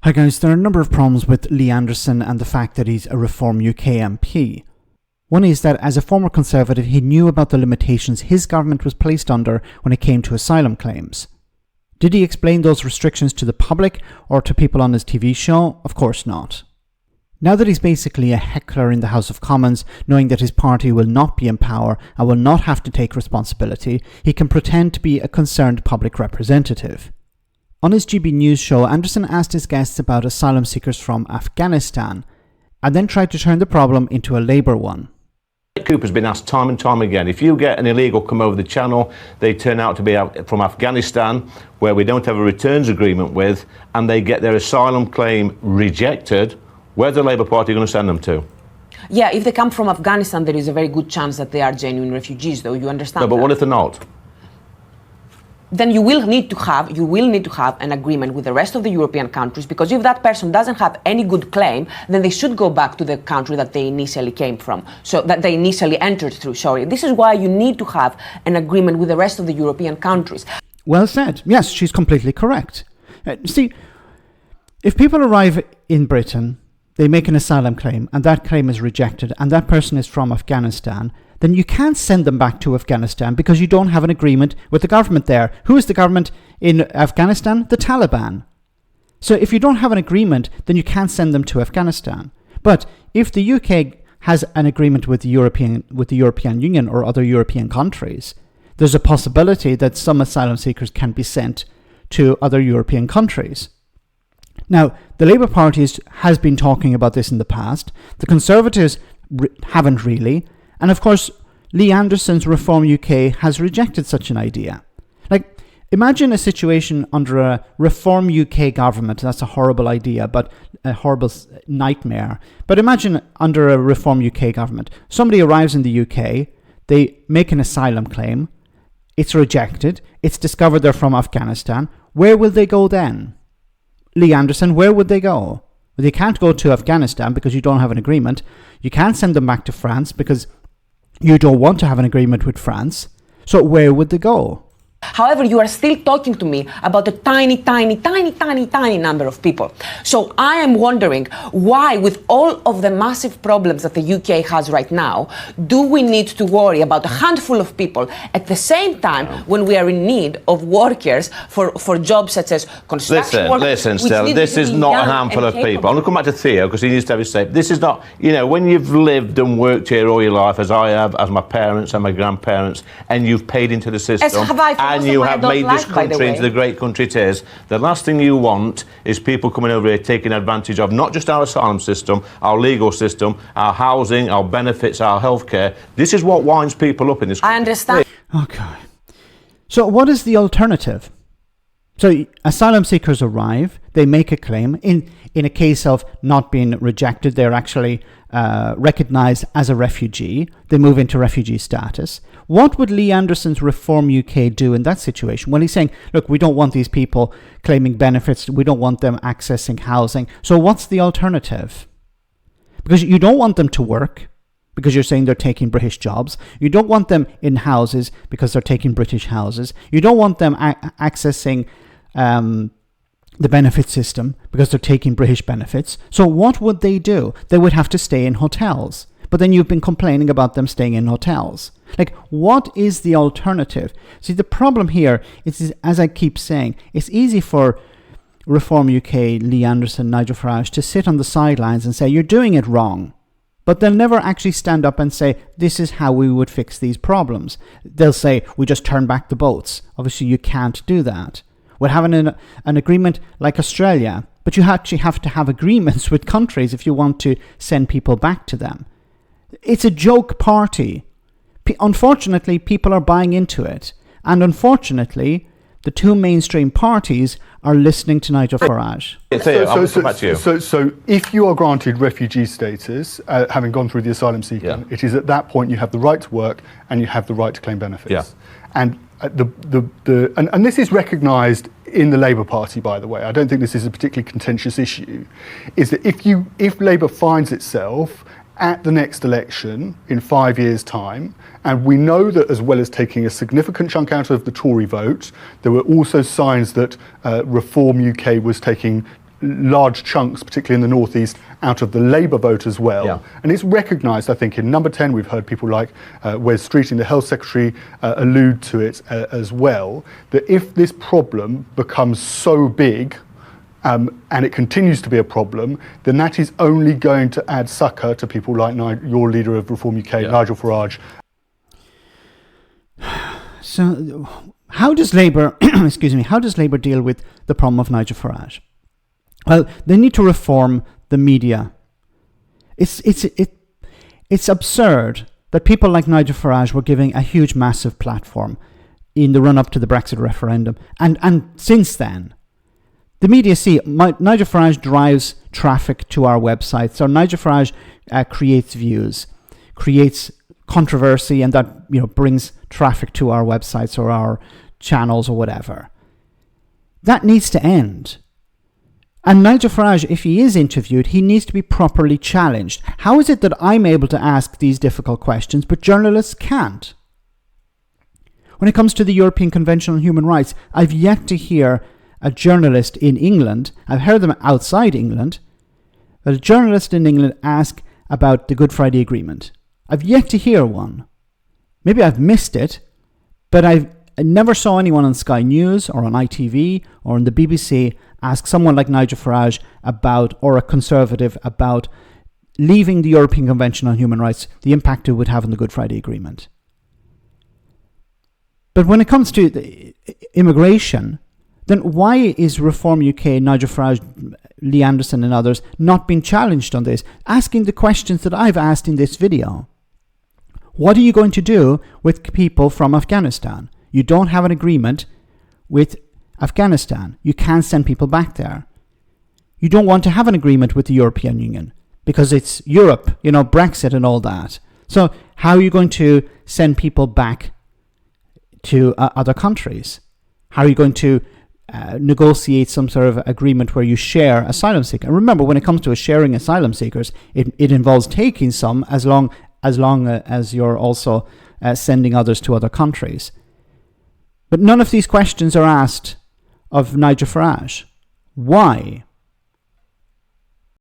Hi guys, there are a number of problems with Lee Anderson and the fact that he's a Reform UK MP. One is that as a former Conservative, he knew about the limitations his government was placed under when it came to asylum claims. Did he explain those restrictions to the public or to people on his TV show? Of course not. Now that he's basically a heckler in the House of Commons, knowing that his party will not be in power and will not have to take responsibility, he can pretend to be a concerned public representative. On his GB News show, Anderson asked his guests about asylum seekers from Afghanistan, and then tried to turn the problem into a Labour one. Cooper's been asked time and time again, if you get an illegal come over the channel, they turn out to be out from Afghanistan, where we don't have a returns agreement with, and they get their asylum claim rejected, where's the Labour Party going to send them to? Yeah, if they come from Afghanistan, there is a very good chance that they are genuine refugees, though, you understand? No, but that? what if they're not? Then you will need to have an agreement with the rest of the European countries, because if that person doesn't have any good claim, then they should go back to the country that they initially came from, so that they initially entered through. Sorry, this is why you need to have an agreement with the rest of the European countries. Well said. Yes, she's completely correct. See, if people arrive in Britain, they make an asylum claim, and that claim is rejected, and that person is from Afghanistan, then you can't send them back to Afghanistan because you don't have an agreement with the government there. Who is the government in Afghanistan? The Taliban. So if you don't have an agreement, then you can't send them to Afghanistan. But if the UK has an agreement with the European Union or other European countries, there's a possibility that some asylum seekers can be sent to other European countries. Now, the Labour Party has been talking about this in the past. The Conservatives haven't really. And of course, Lee Anderson's Reform UK has rejected such an idea. Like, imagine a situation under a Reform UK government. That's a horrible idea, but a horrible nightmare. But imagine under a Reform UK government. Somebody arrives in the UK, they make an asylum claim, it's rejected, it's discovered they're from Afghanistan. Where will they go then? Lee Anderson, where would they go? Well, they can't go to Afghanistan because you don't have an agreement. You can't send them back to France because you don't want to have an agreement with France. So where would they go? However, you are still talking to me about a tiny number of people. So I am wondering why, with all of the massive problems that the UK has right now, do we need to worry about a handful of people at the same time when we are in need of workers for jobs such as construction workers? Listen, Stella, this is not a handful of people. I'm going to come back to Theo because he needs to have his say. This is not, when you've lived and worked here all your life, as I have, as my parents and my grandparents, and you've paid into the system. As have I. And you have made this country into the great country it is. The last thing you want is people coming over here taking advantage of not just our asylum system, our legal system, our housing, our benefits, our healthcare. This is what winds people up in this country. I understand. Okay. So what is the alternative? So asylum seekers arrive, they make a claim. In a case of not being rejected, they're actually recognised as a refugee. They move into refugee status. What would Lee Anderson's Reform UK do in that situation? Well, he's saying, look, we don't want these people claiming benefits. We don't want them accessing housing. So what's the alternative? Because you don't want them to work because you're saying they're taking British jobs. You don't want them in houses because they're taking British houses. You don't want them accessing the benefit system because they're taking British benefits. So what would they do? They would have to stay in hotels. But then you've been complaining about them staying in hotels. Like, what is the alternative? See, the problem here is, as I keep saying, it's easy for Reform UK, Lee Anderson, Nigel Farage to sit on the sidelines and say, you're doing it wrong. But they'll never actually stand up and say, this is how we would fix these problems. They'll say, we just turn back the boats. Obviously, you can't do that. We're having an agreement like Australia, but you actually have to have agreements with countries if you want to send people back to them. It's a joke party. Unfortunately, people are buying into it. And unfortunately, the two mainstream parties are listening to Nigel Farage. So if you are granted refugee status, having gone through the asylum seeking, it is at that point you have the right to work and you have the right to claim benefits. Yeah. And and this is recognised in the Labour Party, by the way. I don't think this is a particularly contentious issue. Is that if Labour finds itself at the next election in 5 years' time, and we know that as well as taking a significant chunk out of the Tory vote, there were also signs that Reform UK was taking large chunks, particularly in the northeast, out of the Labour vote as well. Yeah. And it's recognised, I think, in Number 10, we've heard people like Wes Streeting, the Health Secretary, allude to it as well, that if this problem becomes so big, and it continues to be a problem, then that is only going to add succour to people like your leader of Reform UK, Nigel Farage. So, how does Labour, how does Labour deal with the problem of Nigel Farage? Well, they need to reform the media. It's absurd that people like Nigel Farage were giving a huge, massive platform in the run-up to the Brexit referendum, and since then, the media see Nigel Farage drives traffic to our websites, or Nigel Farage creates views, creates controversy, and that brings traffic to our websites or our channels or whatever. That needs to end. And Nigel Farage, if he is interviewed, he needs to be properly challenged. How is it that I'm able to ask these difficult questions, but journalists can't? When it comes to the European Convention on Human Rights, I've yet to hear a journalist in England, I've heard them outside England, but a journalist in England ask about the Good Friday Agreement. I've yet to hear one. Maybe I've missed it, but I never saw anyone on Sky News or on ITV or on the BBC ask someone like Nigel Farage about, or a Conservative, about leaving the European Convention on Human Rights, the impact it would have on the Good Friday Agreement. But when it comes to the immigration, then why is Reform UK, Nigel Farage, Lee Anderson and others not being challenged on this, asking the questions that I've asked in this video? What are you going to do with people from Afghanistan? You don't have an agreement with Afghanistan. You can't send people back there. You don't want to have an agreement with the European Union because it's Europe, Brexit and all that. So how are you going to send people back to other countries? How are you going to negotiate some sort of agreement where you share asylum seekers? And remember, when it comes to sharing asylum seekers, it involves taking some as long as you're also sending others to other countries. But none of these questions are asked of Nigel Farage. Why?